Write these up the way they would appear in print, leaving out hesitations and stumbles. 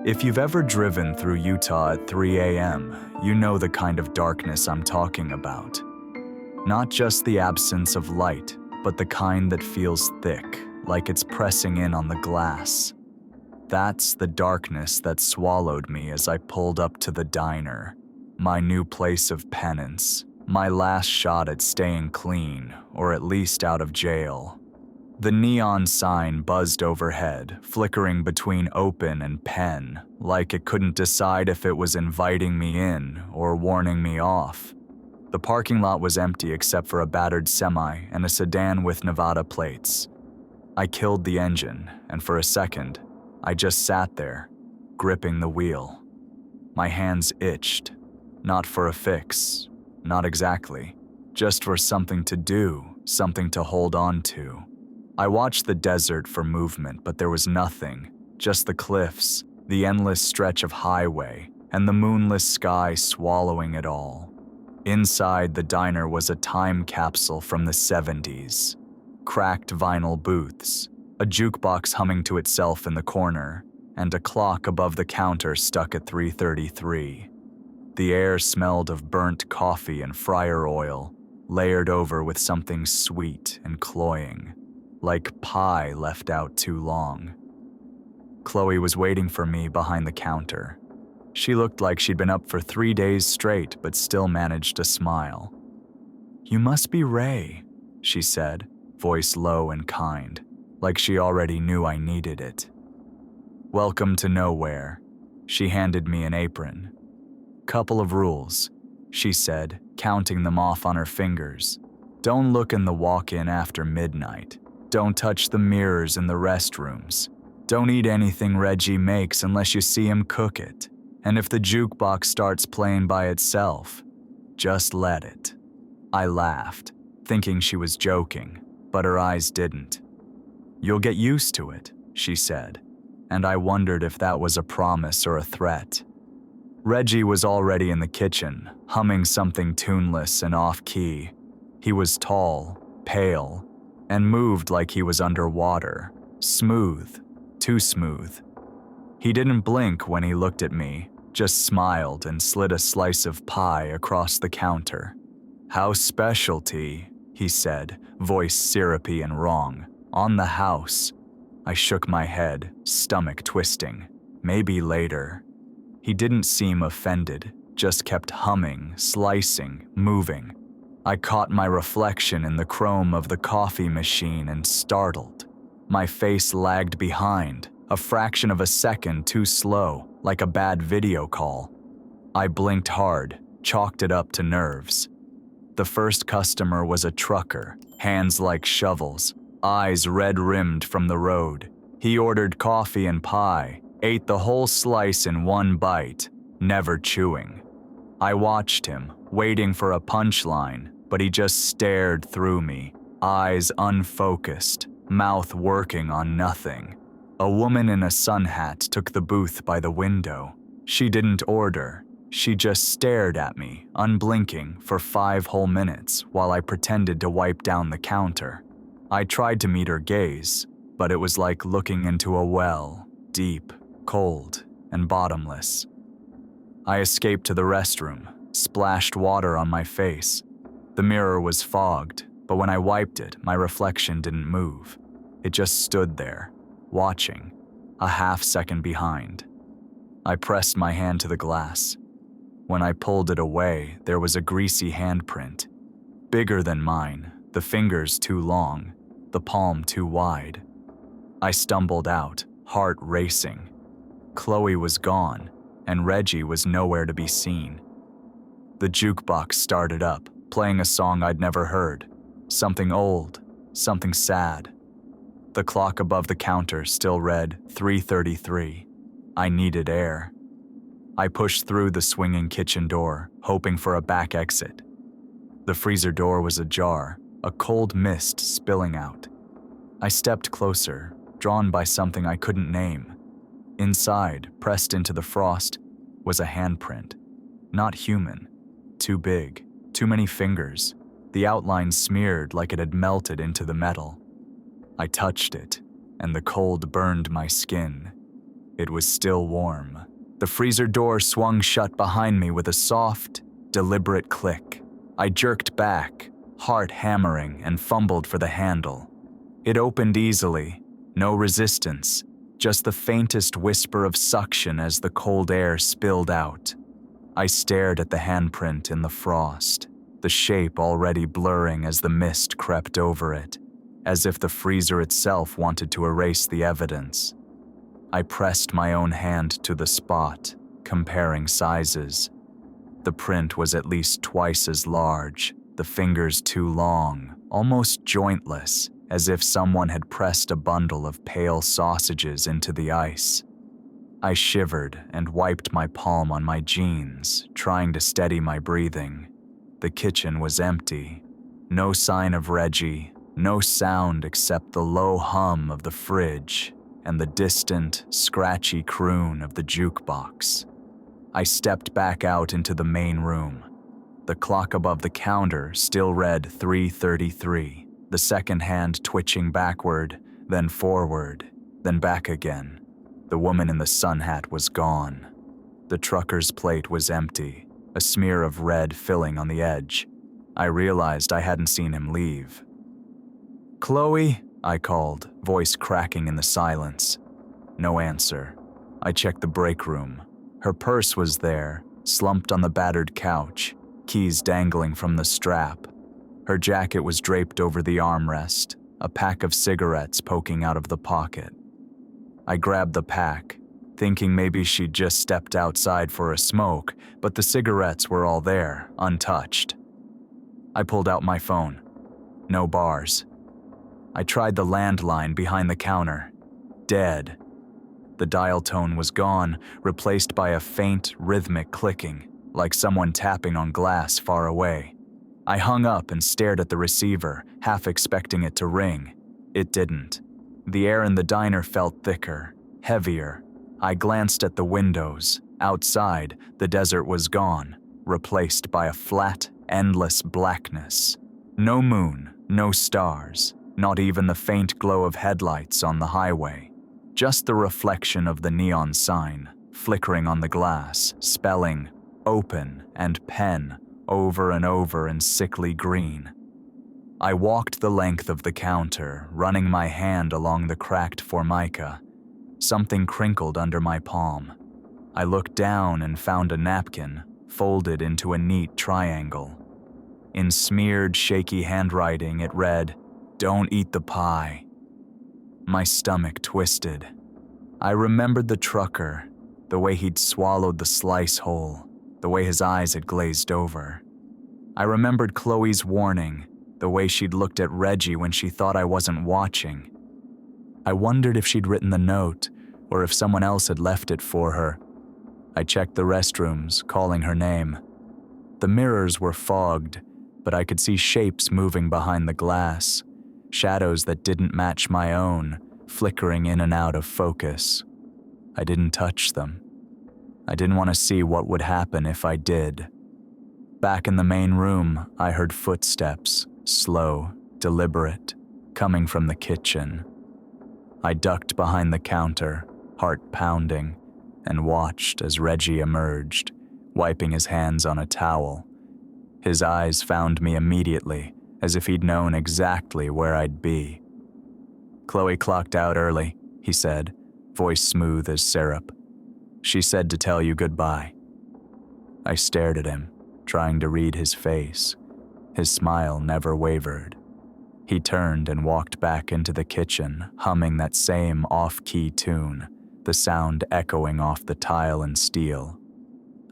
If you've ever driven through Utah at 3 a.m., you know the kind of darkness I'm talking about. Not just the absence of light, but the kind that feels thick, like it's pressing in on the glass. That's the darkness that swallowed me as I pulled up to the diner, my new place of penance, my last shot at staying clean, or at least out of jail. The neon sign buzzed overhead, flickering between open and pen, like it couldn't decide if it was inviting me in or warning me off. The parking lot was empty except for a battered semi and a sedan with Nevada plates. I killed the engine, and for a second, I just sat there, gripping the wheel. My hands itched, not for a fix, not exactly, just for something to do, something to hold on to. I watched the desert for movement, but there was nothing, just the cliffs, the endless stretch of highway, and the moonless sky swallowing it all. Inside the diner was a time capsule from the 70s. Cracked vinyl booths, a jukebox humming to itself in the corner, and a clock above the counter stuck at 3:33. The air smelled of burnt coffee and fryer oil, layered over with something sweet and cloying, like pie left out too long. Chloe was waiting for me behind the counter. She looked like she'd been up for 3 days straight, but still managed to smile. "You must be Ray," she said, voice low and kind, like she already knew I needed it. "Welcome to nowhere." She handed me an apron. "Couple of rules," she said, counting them off on her fingers. "Don't look in the walk-in after midnight. Don't touch the mirrors in the restrooms. Don't eat anything Reggie makes unless you see him cook it. And if the jukebox starts playing by itself, just let it." I laughed, thinking she was joking, but her eyes didn't. "You'll get used to it," she said, and I wondered if that was a promise or a threat. Reggie was already in the kitchen, humming something tuneless and off-key. He was tall, pale, and moved like he was underwater, smooth, too smooth. He didn't blink when he looked at me, just smiled and slid a slice of pie across the counter. "House specialty," he said, voice syrupy and wrong. "On the house." I shook my head, stomach twisting. "Maybe later." He didn't seem offended, just kept humming, slicing, moving. I caught my reflection in the chrome of the coffee machine and startled. My face lagged behind, a fraction of a second too slow, like a bad video call. I blinked hard, chalked it up to nerves. The first customer was a trucker, hands like shovels, eyes red-rimmed from the road. He ordered coffee and pie, ate the whole slice in one bite, never chewing. I watched him, waiting for a punchline, but he just stared through me, eyes unfocused, mouth working on nothing. A woman in a sun hat took the booth by the window. She didn't order. She just stared at me, unblinking, for 5 whole minutes while I pretended to wipe down the counter. I tried to meet her gaze, but it was like looking into a well, deep, cold, and bottomless. I escaped to the restroom, splashed water on my face. The mirror was fogged, but when I wiped it, my reflection didn't move. It just stood there, watching, a half-second behind. I pressed my hand to the glass. When I pulled it away, there was a greasy handprint. Bigger than mine, the fingers too long, the palm too wide. I stumbled out, heart racing. Chloe was gone, and Reggie was nowhere to be seen. The jukebox started up, playing a song I'd never heard. Something old, something sad. The clock above the counter still read 3:33. I needed air. I pushed through the swinging kitchen door, hoping for a back exit. The freezer door was ajar, a cold mist spilling out. I stepped closer, drawn by something I couldn't name. Inside, pressed into the frost, was a handprint. Not human. Too big. Too many fingers. The outline smeared like it had melted into the metal. I touched it, and the cold burned my skin. It was still warm. The freezer door swung shut behind me with a soft, deliberate click. I jerked back, heart hammering, and fumbled for the handle. It opened easily, no resistance, just the faintest whisper of suction as the cold air spilled out. I stared at the handprint in the frost, the shape already blurring as the mist crept over it, as if the freezer itself wanted to erase the evidence. I pressed my own hand to the spot, comparing sizes. The print was at least twice as large, the fingers too long, almost jointless, as if someone had pressed a bundle of pale sausages into the ice. I shivered and wiped my palm on my jeans, trying to steady my breathing. The kitchen was empty. No sign of Reggie, no sound except the low hum of the fridge and the distant, scratchy croon of the jukebox. I stepped back out into the main room. The clock above the counter still read 3:33, the second hand twitching backward, then forward, then back again. The woman in the sun hat was gone. The trucker's plate was empty, a smear of red filling on the edge. I realized I hadn't seen him leave. "Chloe?" I called, voice cracking in the silence. No answer. I checked the break room. Her purse was there, slumped on the battered couch, keys dangling from the strap. Her jacket was draped over the armrest, a pack of cigarettes poking out of the pocket. I grabbed the pack, thinking maybe she'd just stepped outside for a smoke, but the cigarettes were all there, untouched. I pulled out my phone. No bars. I tried the landline behind the counter. Dead. The dial tone was gone, replaced by a faint, rhythmic clicking, like someone tapping on glass far away. I hung up and stared at the receiver, half expecting it to ring. It didn't. The air in the diner felt thicker, heavier. I glanced at the windows. Outside, the desert was gone, replaced by a flat, endless blackness. No moon, no stars, not even the faint glow of headlights on the highway. Just the reflection of the neon sign, flickering on the glass, spelling "open" and "pen" over and over in sickly green. I walked the length of the counter, running my hand along the cracked formica. Something crinkled under my palm. I looked down and found a napkin, folded into a neat triangle. In smeared, shaky handwriting, it read, "Don't eat the pie." My stomach twisted. I remembered the trucker, the way he'd swallowed the slice whole, the way his eyes had glazed over. I remembered Chloe's warning, the way she'd looked at Reggie when she thought I wasn't watching. I wondered if she'd written the note, or if someone else had left it for her. I checked the restrooms, calling her name. The mirrors were fogged, but I could see shapes moving behind the glass, shadows that didn't match my own, flickering in and out of focus. I didn't touch them. I didn't want to see what would happen if I did. Back in the main room, I heard footsteps, slow, deliberate, coming from the kitchen. I ducked behind the counter, heart pounding, and watched as Reggie emerged, wiping his hands on a towel. His eyes found me immediately, as if he'd known exactly where I'd be. "Chloe clocked out early," he said, voice smooth as syrup. "She said to tell you goodbye." I stared at him, trying to read his face. His smile never wavered. He turned and walked back into the kitchen, humming that same off-key tune, the sound echoing off the tile and steel.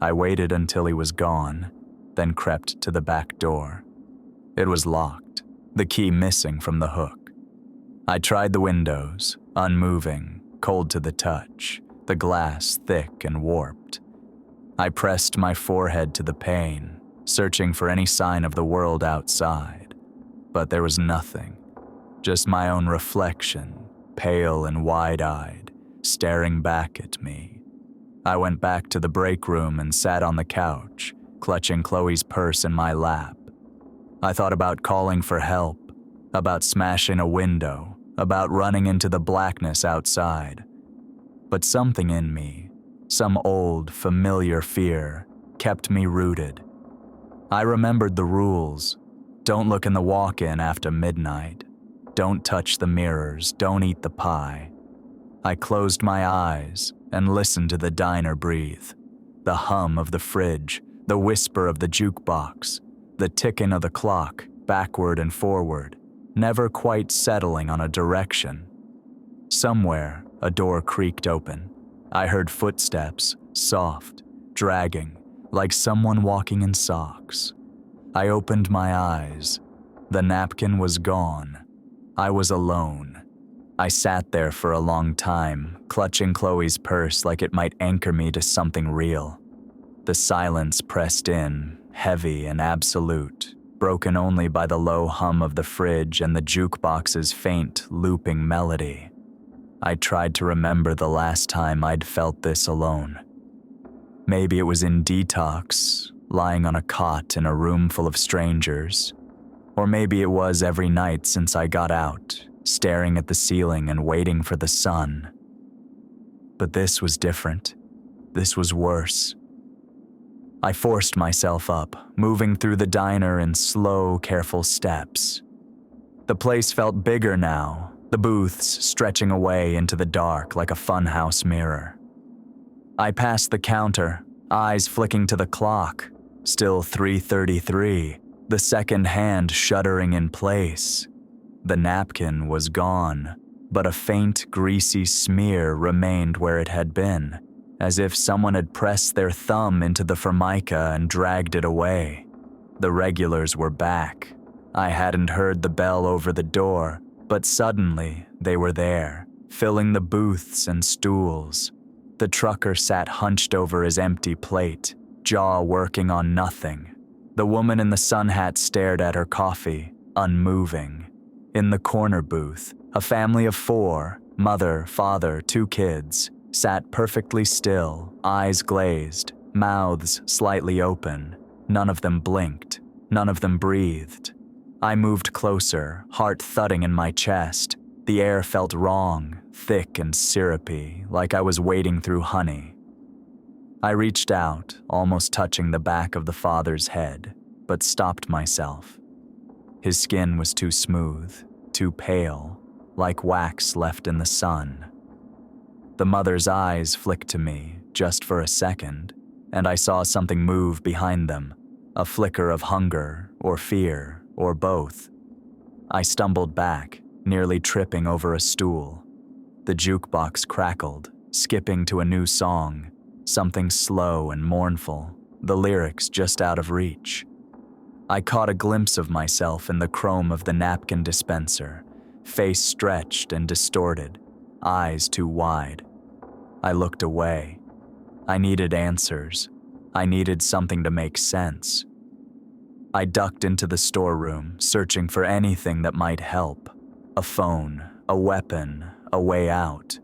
I waited until he was gone, then crept to the back door. It was locked, the key missing from the hook. I tried the windows, unmoving, cold to the touch, the glass thick and warped. I pressed my forehead to the pane, searching for any sign of the world outside. But there was nothing, just my own reflection, pale and wide-eyed, staring back at me. I went back to the break room and sat on the couch, clutching Chloe's purse in my lap. I thought about calling for help, about smashing a window, about running into the blackness outside. But something in me, some old, familiar fear, kept me rooted. I remembered the rules. Don't look in the walk-in after midnight. Don't touch the mirrors. Don't eat the pie. I closed my eyes and listened to the diner breathe. The hum of the fridge, the whisper of the jukebox, the ticking of the clock, backward and forward, never quite settling on a direction. Somewhere, a door creaked open. I heard footsteps, soft, dragging, like someone walking in socks. I opened my eyes. The napkin was gone. I was alone. I sat there for a long time, clutching Chloe's purse like it might anchor me to something real. The silence pressed in, heavy and absolute, broken only by the low hum of the fridge and the jukebox's faint, looping melody. I tried to remember the last time I'd felt this alone. Maybe it was in detox, lying on a cot in a room full of strangers. Or maybe it was every night since I got out, staring at the ceiling and waiting for the sun. But this was different. This was worse. I forced myself up, moving through the diner in slow, careful steps. The place felt bigger now, the booths stretching away into the dark like a funhouse mirror. I passed the counter, eyes flicking to the clock. Still 3:33, the second hand shuddering in place. The napkin was gone, but a faint, greasy smear remained where it had been, as if someone had pressed their thumb into the formica and dragged it away. The regulars were back. I hadn't heard the bell over the door, but suddenly they were there, filling the booths and stools. The trucker sat hunched over his empty plate, jaw working on nothing. The woman in the sun hat stared at her coffee, unmoving. In the corner booth, a family of 4, mother, father, 2 kids, sat perfectly still, eyes glazed, mouths slightly open. None of them blinked. None of them breathed. I moved closer, heart thudding in my chest. The air felt wrong, thick and syrupy, like I was wading through honey. I reached out, almost touching the back of the father's head, but stopped myself. His skin was too smooth, too pale, like wax left in the sun. The mother's eyes flicked to me, just for a second, and I saw something move behind them, a flicker of hunger or fear or both. I stumbled back, nearly tripping over a stool. The jukebox crackled, skipping to a new song, something slow and mournful, the lyrics just out of reach. I caught a glimpse of myself in the chrome of the napkin dispenser, face stretched and distorted, eyes too wide. I looked away. I needed answers. I needed something to make sense. I ducked into the storeroom, searching for anything that might help. A phone, a weapon, a way out.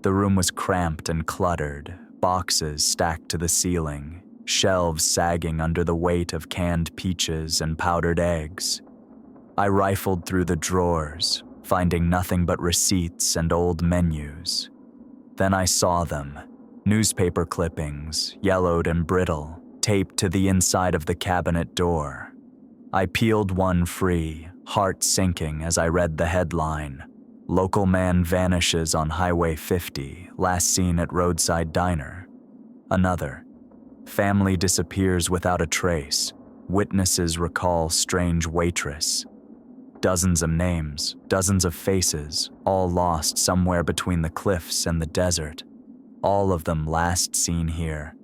The room was cramped and cluttered, boxes stacked to the ceiling, shelves sagging under the weight of canned peaches and powdered eggs. I rifled through the drawers, finding nothing but receipts and old menus. Then I saw them, newspaper clippings, yellowed and brittle, taped to the inside of the cabinet door. I peeled one free, heart sinking as I read the headline, "Local man vanishes on Highway 50, last seen at roadside diner." Another, "Family disappears without a trace, witnesses recall strange waitress." Dozens of names, dozens of faces, all lost somewhere between the cliffs and the desert. All of them last seen here.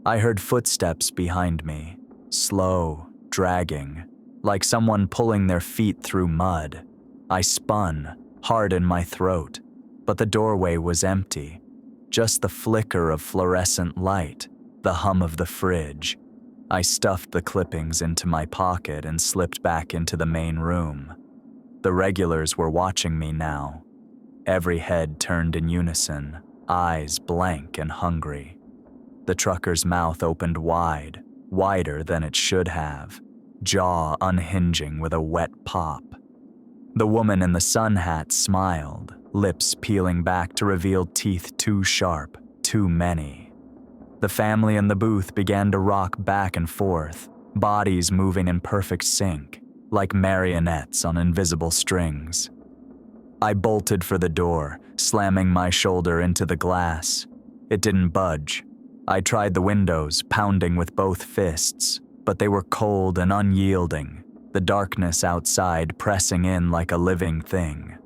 I heard footsteps behind me, slow, dragging, like someone pulling their feet through mud. I spun, hard in my throat, but the doorway was empty. Just the flicker of fluorescent light, the hum of the fridge. I stuffed the clippings into my pocket and slipped back into the main room. The regulars were watching me now. Every head turned in unison, eyes blank and hungry. The trucker's mouth opened wide, wider than it should have, jaw unhinging with a wet pop. The woman in the sun hat smiled, lips peeling back to reveal teeth too sharp, too many. The family in the booth began to rock back and forth, bodies moving in perfect sync, like marionettes on invisible strings. I bolted for the door, slamming my shoulder into the glass. It didn't budge. I tried the windows, pounding with both fists, but they were cold and unyielding, the darkness outside pressing in like a living thing.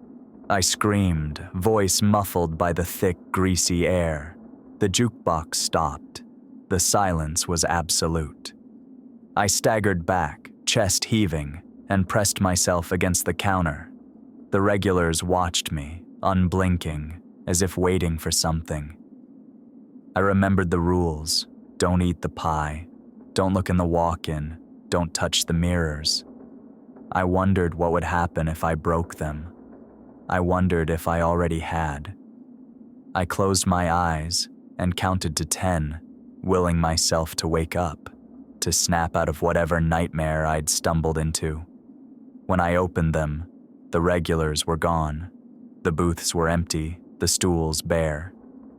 I screamed, voice muffled by the thick, greasy air. The jukebox stopped. The silence was absolute. I staggered back, chest heaving, and pressed myself against the counter. The regulars watched me, unblinking, as if waiting for something. I remembered the rules. Don't eat the pie. Don't look in the walk-in. Don't touch the mirrors. I wondered what would happen if I broke them. I wondered if I already had. I closed my eyes and counted to 10, willing myself to wake up, to snap out of whatever nightmare I'd stumbled into. When I opened them, the regulars were gone. The booths were empty, the stools bare.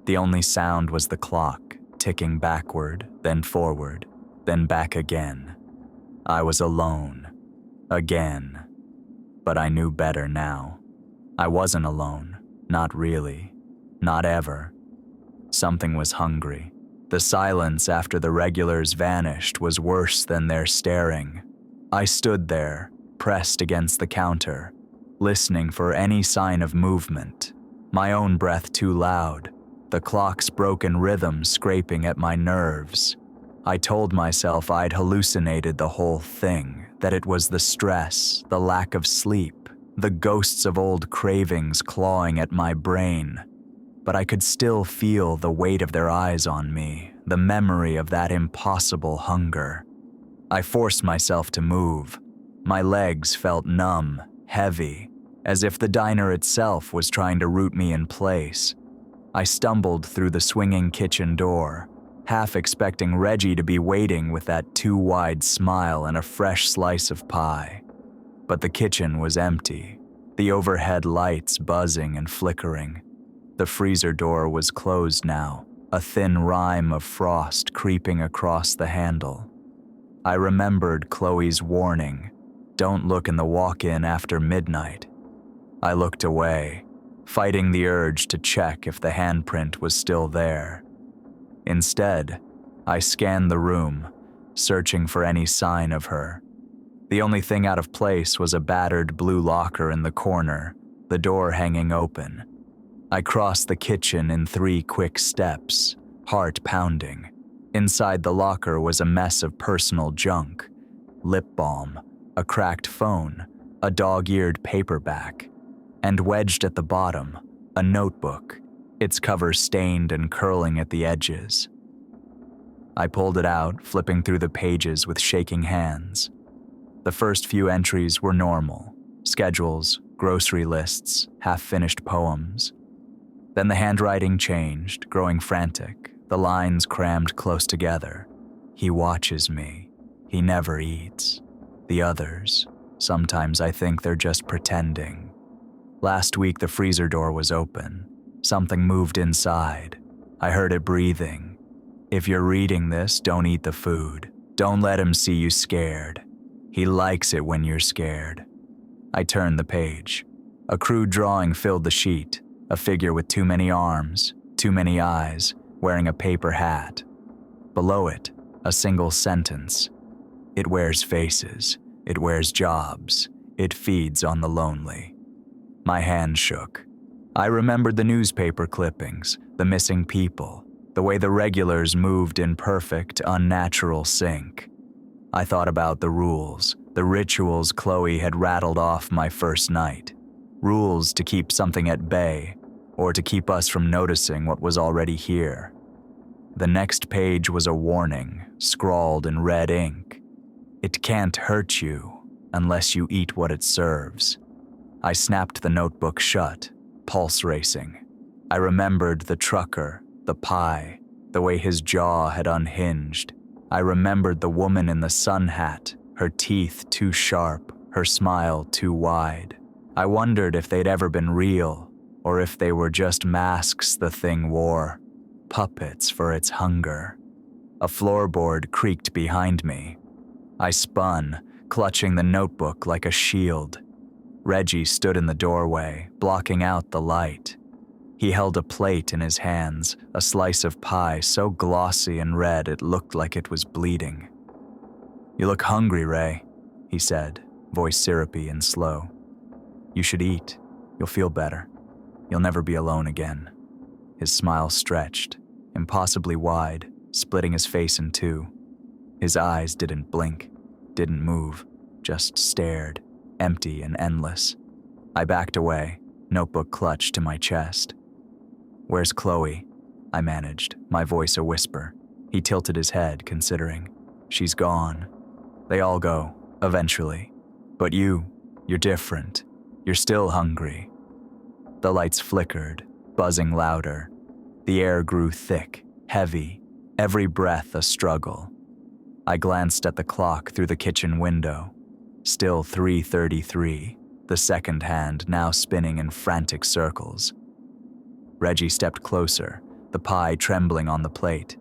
The only sound was the clock, ticking backward, then forward, then back again. I was alone. Again. But I knew better now. I wasn't alone. Not really. Not ever. Something was hungry. The silence after the regulars vanished was worse than their staring. I stood there, pressed against the counter, listening for any sign of movement, my own breath too loud, the clock's broken rhythm scraping at my nerves. I told myself I'd hallucinated the whole thing, that it was the stress, the lack of sleep, the ghosts of old cravings clawing at my brain. But I could still feel the weight of their eyes on me, the memory of that impossible hunger. I forced myself to move. My legs felt numb, heavy, as if the diner itself was trying to root me in place. I stumbled through the swinging kitchen door, half expecting Reggie to be waiting with that too-wide smile and a fresh slice of pie. But the kitchen was empty, the overhead lights buzzing and flickering. The freezer door was closed now, a thin rime of frost creeping across the handle. I remembered Chloe's warning, don't look in the walk-in after midnight. I looked away, fighting the urge to check if the handprint was still there. Instead, I scanned the room, searching for any sign of her. The only thing out of place was a battered blue locker in the corner, the door hanging open. I crossed the kitchen in 3 quick steps, heart pounding. Inside the locker was a mess of personal junk, lip balm, a cracked phone, a dog-eared paperback, and wedged at the bottom, a notebook, its cover stained and curling at the edges. I pulled it out, flipping through the pages with shaking hands. The first few entries were normal, schedules, grocery lists, half-finished poems. Then the handwriting changed, growing frantic, the lines crammed close together. He watches me. He never eats. The others, sometimes I think they're just pretending. Last week the freezer door was open. Something moved inside. I heard it breathing. If you're reading this, don't eat the food. Don't let him see you scared. He likes it when you're scared. I turned the page. A crude drawing filled the sheet. A figure with too many arms, too many eyes, wearing a paper hat. Below it, a single sentence. It wears faces. It wears jobs. It feeds on the lonely. My hand shook. I remembered the newspaper clippings, the missing people, the way the regulars moved in perfect, unnatural sync. I thought about the rules, the rituals Chloe had rattled off my first night. Rules to keep something at bay, or to keep us from noticing what was already here. The next page was a warning, scrawled in red ink. It can't hurt you unless you eat what it serves. I snapped the notebook shut, pulse racing. I remembered the trucker, the pie, the way his jaw had unhinged. I remembered the woman in the sun hat, her teeth too sharp, her smile too wide. I wondered if they'd ever been real, or if they were just masks the thing wore, puppets for its hunger. A floorboard creaked behind me. I spun, clutching the notebook like a shield. Reggie stood in the doorway, blocking out the light. He held a plate in his hands, a slice of pie so glossy and red it looked like it was bleeding. "You look hungry, Ray," he said, voice syrupy and slow. "You should eat. You'll feel better. You'll never be alone again." His smile stretched, impossibly wide, splitting his face in two. His eyes didn't blink, didn't move, just stared, empty and endless. I backed away, notebook clutched to my chest. "Where's Chloe?" I managed, my voice a whisper. He tilted his head, considering. "She's gone. They all go, eventually. But you're different. You're still hungry." The lights flickered, buzzing louder. The air grew thick, heavy, every breath a struggle. I glanced at the clock through the kitchen window. Still 3:33, the second hand now spinning in frantic circles. Reggie stepped closer, the pie trembling on the plate.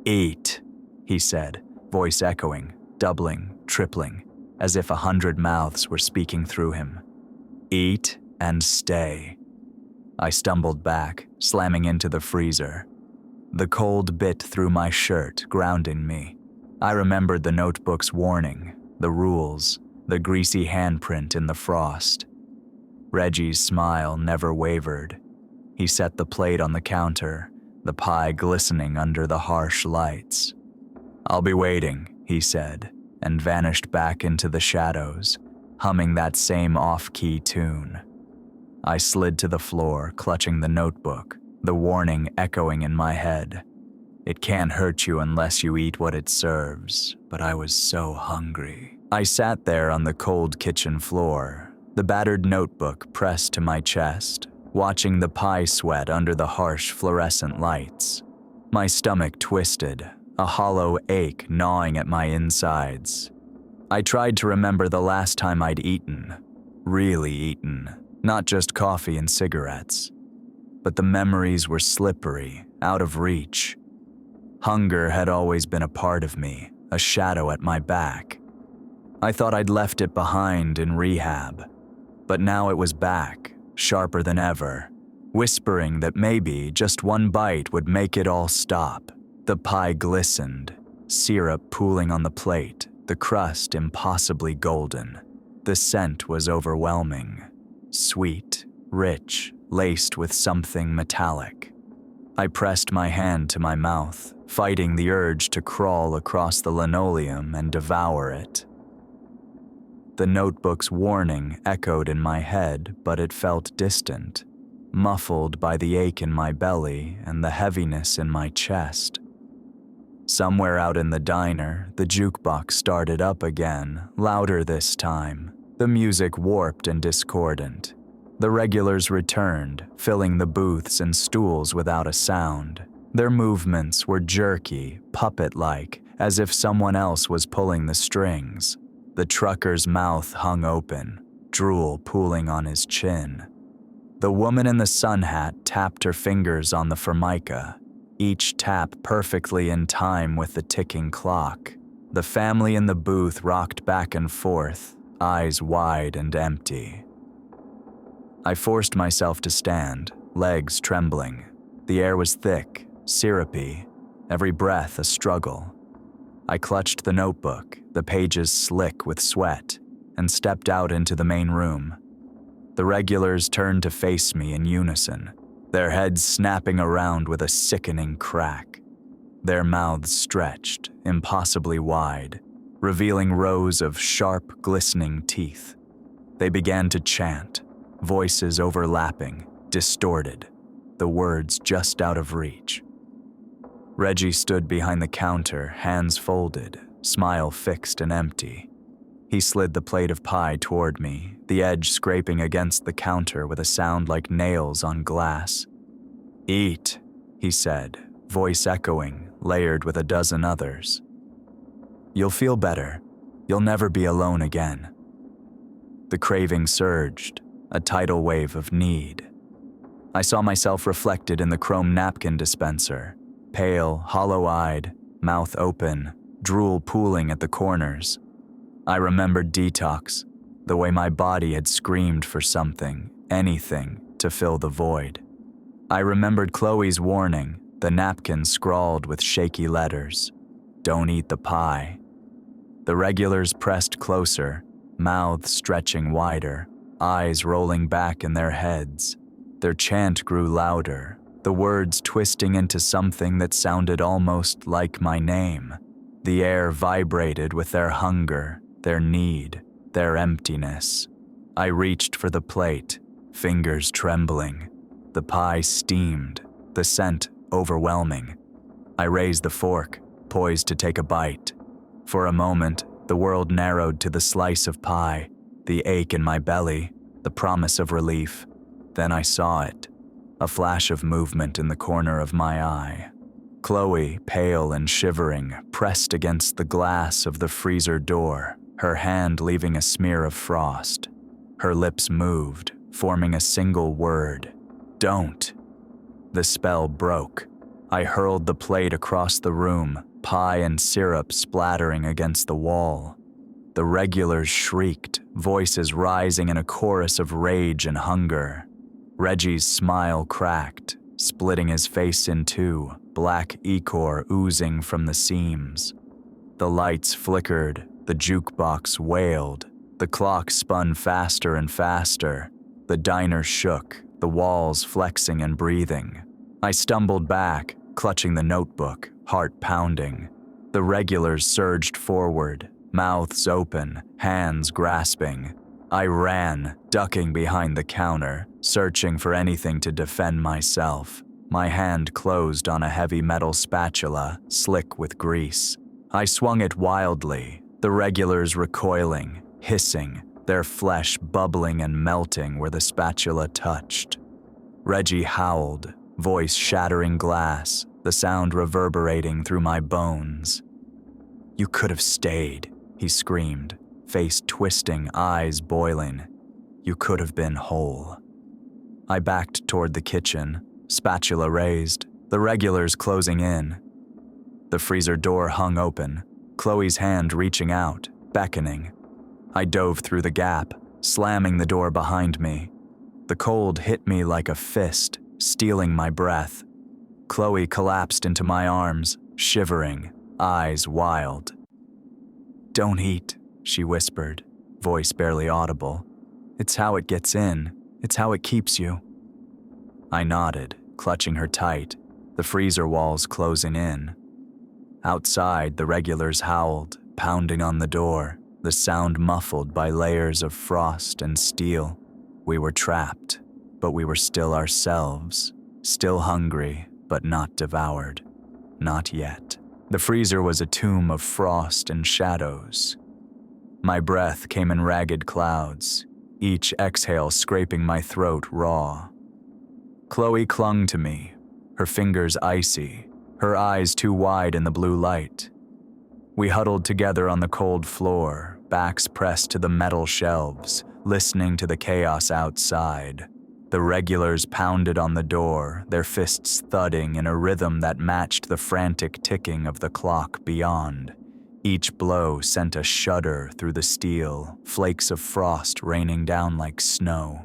"Eat," he said, voice echoing, doubling, tripling, as if 100 mouths were speaking through him. "Eat and stay." I stumbled back, slamming into the freezer. The cold bit through my shirt, grounding me. I remembered the notebook's warning, the rules, the greasy handprint in the frost. Reggie's smile never wavered. He set the plate on the counter, the pie glistening under the harsh lights. "I'll be waiting," he said, and vanished back into the shadows, humming that same off-key tune. I slid to the floor, clutching the notebook, the warning echoing in my head. It can't hurt you unless you eat what it serves, but I was so hungry. I sat there on the cold kitchen floor, the battered notebook pressed to my chest, watching the pie sweat under the harsh fluorescent lights. My stomach twisted, a hollow ache gnawing at my insides. I tried to remember the last time I'd eaten, really eaten, not just coffee and cigarettes. But the memories were slippery, out of reach. Hunger had always been a part of me, a shadow at my back. I thought I'd left it behind in rehab, but now it was back, sharper than ever, whispering that maybe just one bite would make it all stop. The pie glistened, syrup pooling on the plate, the crust impossibly golden. The scent was overwhelming, sweet, rich, laced with something metallic. I pressed my hand to my mouth, fighting the urge to crawl across the linoleum and devour it. The notebook's warning echoed in my head, but it felt distant, muffled by the ache in my belly and the heaviness in my chest. Somewhere out in the diner, the jukebox started up again, louder this time, the music warped and discordant. The regulars returned, filling the booths and stools without a sound. Their movements were jerky, puppet-like, as if someone else was pulling the strings. The trucker's mouth hung open, drool pooling on his chin. The woman in the sun hat tapped her fingers on the formica, each tap perfectly in time with the ticking clock. The family in the booth rocked back and forth, eyes wide and empty. I forced myself to stand, legs trembling. The air was thick, syrupy, every breath a struggle. I clutched the notebook, the pages slick with sweat, and stepped out into the main room. The regulars turned to face me in unison, their heads snapping around with a sickening crack. Their mouths stretched, impossibly wide, revealing rows of sharp, glistening teeth. They began to chant, voices overlapping, distorted, the words just out of reach. Reggie stood behind the counter, hands folded, smile fixed and empty. He slid the plate of pie toward me, the edge scraping against the counter with a sound like nails on glass. "Eat," he said, voice echoing, layered with a dozen others. "You'll feel better. You'll never be alone again." The craving surged, a tidal wave of need. I saw myself reflected in the chrome napkin dispenser, pale, hollow-eyed, mouth open, drool pooling at the corners. I remembered detox, the way my body had screamed for something, anything, to fill the void. I remembered Chloe's warning, the napkin scrawled with shaky letters, "Don't eat the pie." The regulars pressed closer, mouths stretching wider, eyes rolling back in their heads. Their chant grew louder, the words twisting into something that sounded almost like my name. The air vibrated with their hunger, their need, their emptiness. I reached for the plate, fingers trembling. The pie steamed, the scent overwhelming. I raised the fork, poised to take a bite. For a moment, the world narrowed to the slice of pie, the ache in my belly, the promise of relief. Then I saw it, a flash of movement in the corner of my eye. Chloe, pale and shivering, pressed against the glass of the freezer door, her hand leaving a smear of frost. Her lips moved, forming a single word, "Don't." The spell broke. I hurled the plate across the room, pie and syrup splattering against the wall. The regulars shrieked, voices rising in a chorus of rage and hunger. Reggie's smile cracked, splitting his face in two, black ichor oozing from the seams. The lights flickered, the jukebox wailed, the clock spun faster and faster. The diner shook, the walls flexing and breathing. I stumbled back, clutching the notebook, heart pounding. The regulars surged forward, mouths open, hands grasping. I ran, ducking behind the counter, searching for anything to defend myself. My hand closed on a heavy metal spatula, slick with grease. I swung it wildly, the regulars recoiling, hissing, their flesh bubbling and melting where the spatula touched. Reggie howled, voice shattering glass, the sound reverberating through my bones. "You could have stayed," he screamed, face twisting, eyes boiling. "You could have been whole." I backed toward the kitchen, spatula raised, the regulars closing in. The freezer door hung open, Chloe's hand reaching out, beckoning. I dove through the gap, slamming the door behind me. The cold hit me like a fist, stealing my breath. Chloe collapsed into my arms, shivering, eyes wild. "Don't eat," she whispered, voice barely audible. "It's how it gets in. It's how it keeps you." I nodded, clutching her tight, the freezer walls closing in. Outside, the regulars howled, pounding on the door, the sound muffled by layers of frost and steel. We were trapped, but we were still ourselves, still hungry, but not devoured. Not yet. The freezer was a tomb of frost and shadows. My breath came in ragged clouds, each exhale scraping my throat raw. Chloe clung to me, her fingers icy, her eyes too wide in the blue light. We huddled together on the cold floor, backs pressed to the metal shelves, listening to the chaos outside. The regulars pounded on the door, their fists thudding in a rhythm that matched the frantic ticking of the clock beyond. Each blow sent a shudder through the steel, flakes of frost raining down like snow.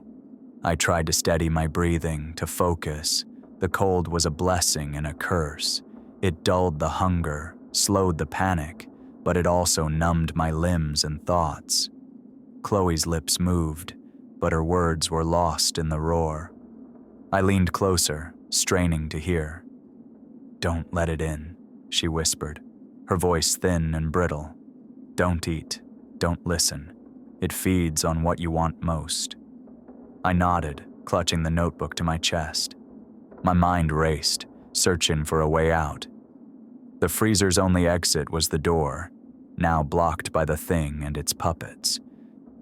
I tried to steady my breathing, to focus. The cold was a blessing and a curse. It dulled the hunger, slowed the panic, but it also numbed my limbs and thoughts. Chloe's lips moved, but her words were lost in the roar. I leaned closer, straining to hear. "Don't let it in," she whispered, her voice thin and brittle. "Don't eat, don't listen. It feeds on what you want most." I nodded, clutching the notebook to my chest. My mind raced, searching for a way out. The freezer's only exit was the door, now blocked by the thing and its puppets.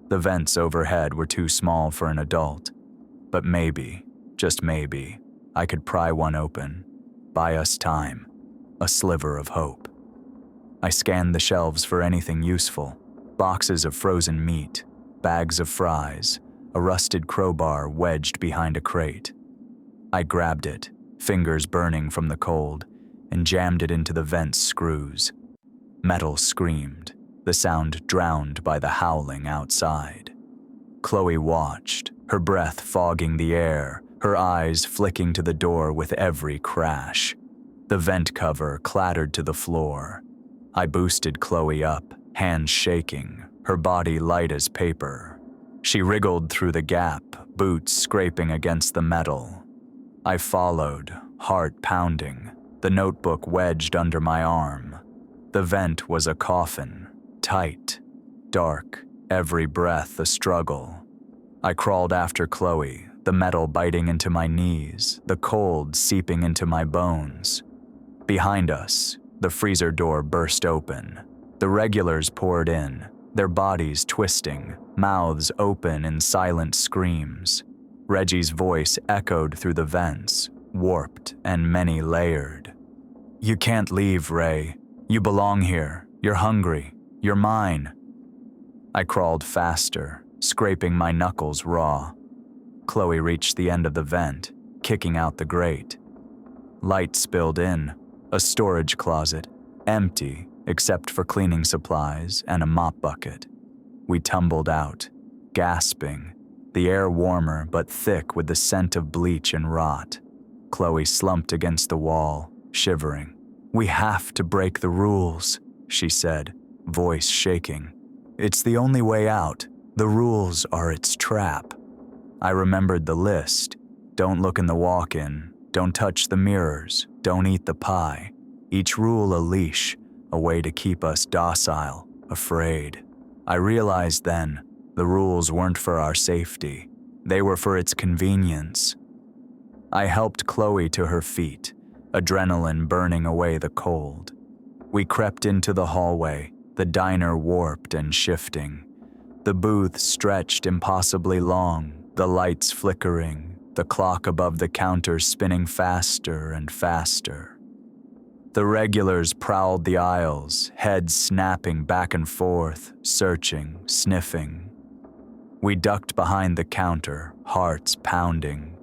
The vents overhead were too small for an adult, but maybe, just maybe, I could pry one open, buy us time, a sliver of hope. I scanned the shelves for anything useful, boxes of frozen meat, bags of fries, a rusted crowbar wedged behind a crate. I grabbed it, fingers burning from the cold, and jammed it into the vent's screws. Metal screamed, the sound drowned by the howling outside. Chloe watched, her breath fogging the air, her eyes flicking to the door with every crash. The vent cover clattered to the floor. I boosted Chloe up, hands shaking, her body light as paper. She wriggled through the gap, boots scraping against the metal. I followed, heart pounding, the notebook wedged under my arm. The vent was a coffin, tight, dark, every breath a struggle. I crawled after Chloe, the metal biting into my knees, the cold seeping into my bones. Behind us, the freezer door burst open. The regulars poured in, their bodies twisting, mouths open in silent screams. Reggie's voice echoed through the vents, warped and many-layered. "You can't leave, Ray. You belong here. You're hungry. You're mine." I crawled faster, scraping my knuckles raw. Chloe reached the end of the vent, kicking out the grate. Light spilled in, a storage closet, empty except for cleaning supplies and a mop bucket. We tumbled out, gasping, the air warmer but thick with the scent of bleach and rot. Chloe slumped against the wall, shivering. "We have to break the rules," she said, voice shaking. "It's the only way out. The rules are its trap." I remembered the list. Don't look in the walk-in, don't touch the mirrors, don't eat the pie. Each rule a leash, a way to keep us docile, afraid. I realized then, the rules weren't for our safety. They were for its convenience. I helped Chloe to her feet, adrenaline burning away the cold. We crept into the hallway, the diner warped and shifting. The booth stretched impossibly long, the lights flickering, the clock above the counter spinning faster and faster. The regulars prowled the aisles, heads snapping back and forth, searching, sniffing. We ducked behind the counter, hearts pounding.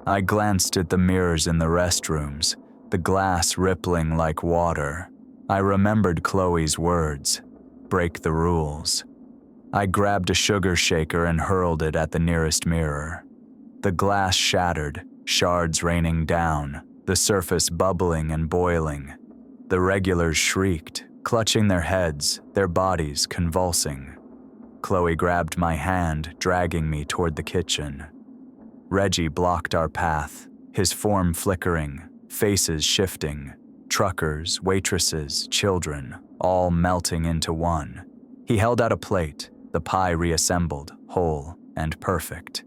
I glanced at the mirrors in the restrooms, the glass rippling like water. I remembered Chloe's words, "Break the rules." I grabbed a sugar shaker and hurled it at the nearest mirror. The glass shattered, shards raining down, the surface bubbling and boiling. The regulars shrieked, clutching their heads, their bodies convulsing. Chloe grabbed my hand, dragging me toward the kitchen. Reggie blocked our path, his form flickering, faces shifting. Truckers, waitresses, children, all melting into one. He held out a plate, the pie reassembled, whole and perfect.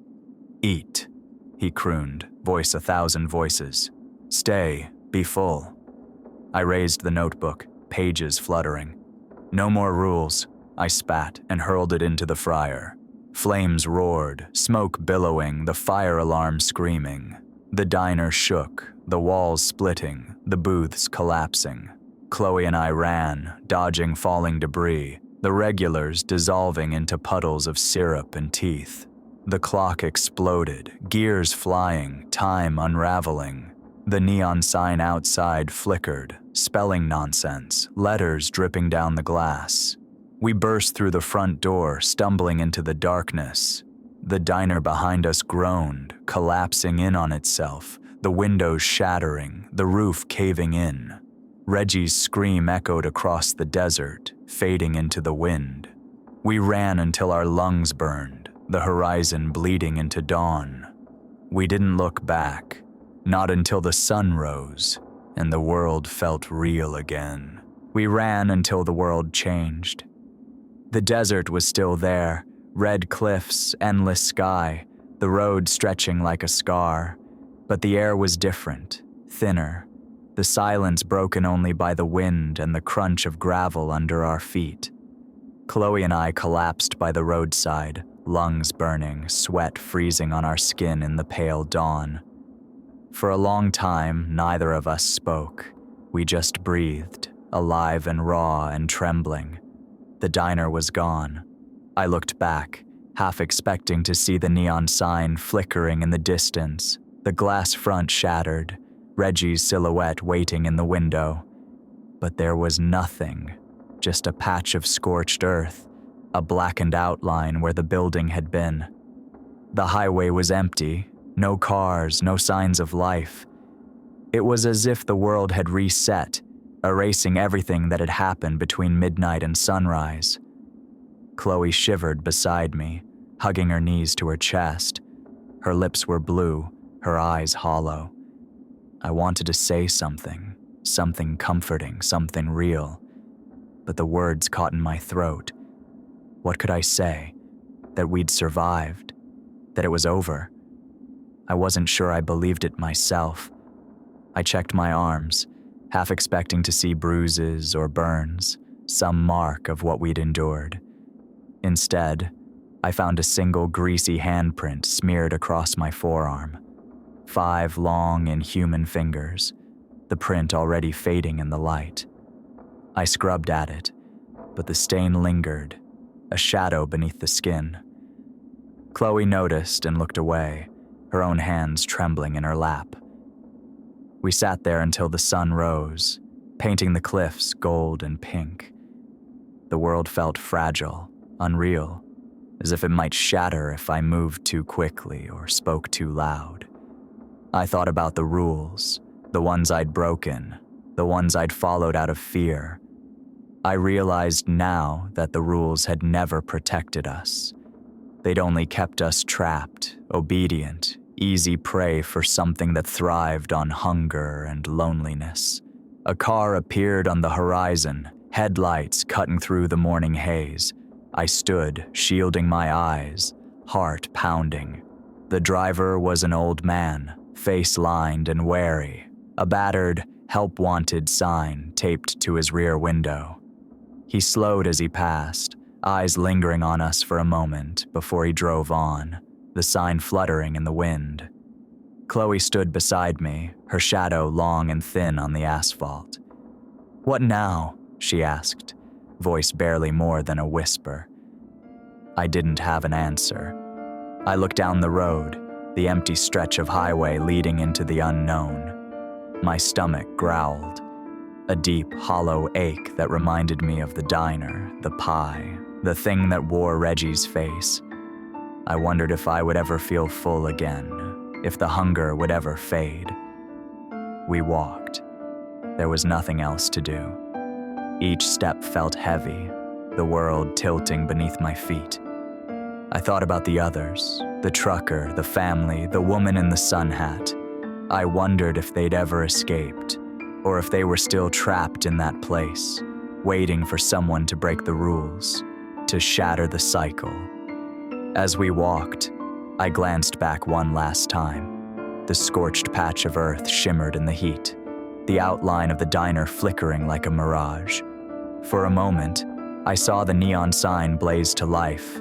"Eat," he crooned, voice 1,000 voices. "Stay, be full." I raised the notebook, pages fluttering. "No more rules," I spat and hurled it into the fryer. Flames roared, smoke billowing, the fire alarm screaming. The diner shook, the walls splitting, the booths collapsing. Chloe and I ran, dodging falling debris, the regulars dissolving into puddles of syrup and teeth. The clock exploded, gears flying, time unraveling. The neon sign outside flickered, spelling nonsense, letters dripping down the glass. We burst through the front door, stumbling into the darkness. The diner behind us groaned, collapsing in on itself, the windows shattering, the roof caving in. Reggie's scream echoed across the desert, fading into the wind. We ran until our lungs burned, the horizon bleeding into dawn. We didn't look back, not until the sun rose, and the world felt real again. We ran until the world changed. The desert was still there, red cliffs, endless sky, the road stretching like a scar. But the air was different, thinner, the silence broken only by the wind and the crunch of gravel under our feet. Chloe and I collapsed by the roadside, lungs burning, sweat freezing on our skin in the pale dawn. For a long time, neither of us spoke. We just breathed, alive and raw and trembling. The diner was gone. I looked back, half expecting to see the neon sign flickering in the distance, The glass front shattered, Reggie's silhouette waiting in the window. But there was nothing, just a patch of scorched earth, a blackened outline where the building had been. The highway was empty, no cars, no signs of life. It was as if the world had reset, erasing everything that had happened between midnight and sunrise. Chloe shivered beside me, hugging her knees to her chest. Her lips were blue, her eyes hollow. I wanted to say something comforting, something real, but the words caught in my throat. What could I say? That we'd survived? That it was over? I wasn't sure I believed it myself. I checked my arms, half expecting to see bruises or burns, some mark of what we'd endured. Instead, I found a single greasy handprint smeared across my forearm. 5 long, inhuman fingers, the print already fading in the light. I scrubbed at it, but the stain lingered, a shadow beneath the skin. Chloe noticed and looked away, her own hands trembling in her lap. We sat there until the sun rose, painting the cliffs gold and pink. The world felt fragile, unreal, as if it might shatter if I moved too quickly or spoke too loud. I thought about the rules, the ones I'd broken, the ones I'd followed out of fear. I realized now that the rules had never protected us. They'd only kept us trapped, obedient, easy prey for something that thrived on hunger and loneliness. A car appeared on the horizon, headlights cutting through the morning haze. I stood, shielding my eyes, heart pounding. The driver was an old man, face lined and wary, a battered, help wanted sign taped to his rear window. He slowed as he passed, eyes lingering on us for a moment before he drove on, the sign fluttering in the wind. Chloe stood beside me, her shadow long and thin on the asphalt. "What now?" she asked, voice barely more than a whisper. I didn't have an answer. I looked down the road, the empty stretch of highway leading into the unknown. My stomach growled, a deep, hollow ache that reminded me of the diner, the pie, the thing that wore Reggie's face. I wondered if I would ever feel full again, if the hunger would ever fade. We walked. There was nothing else to do. Each step felt heavy, the world tilting beneath my feet. I thought about the others, the trucker, the family, the woman in the sun hat. I wondered if they'd ever escaped, or if they were still trapped in that place, waiting for someone to break the rules, to shatter the cycle. As we walked, I glanced back one last time. The scorched patch of earth shimmered in the heat, the outline of the diner flickering like a mirage. For a moment, I saw the neon sign blaze to life,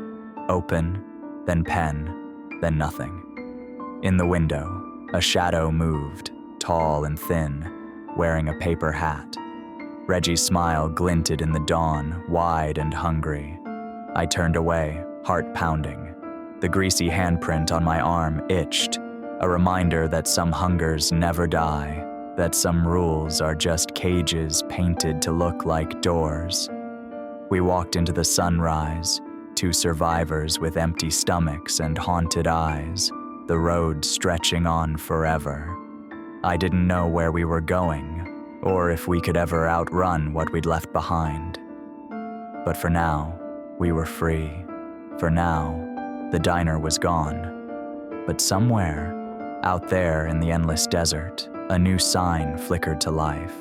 open, then pen, then nothing. In the window, a shadow moved, tall and thin, wearing a paper hat. Reggie's smile glinted in the dawn, wide and hungry. I turned away, heart pounding. The greasy handprint on my arm itched, a reminder that some hungers never die, that some rules are just cages painted to look like doors. We walked into the sunrise, 2 survivors with empty stomachs and haunted eyes, the road stretching on forever. I didn't know where we were going, or if we could ever outrun what we'd left behind. But for now, we were free. For now, the diner was gone. But somewhere, out there in the endless desert, a new sign flickered to life.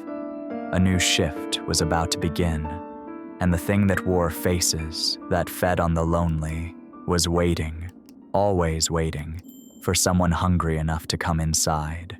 A new shift was about to begin, and the thing that wore faces, that fed on the lonely, was waiting, always waiting, for someone hungry enough to come inside.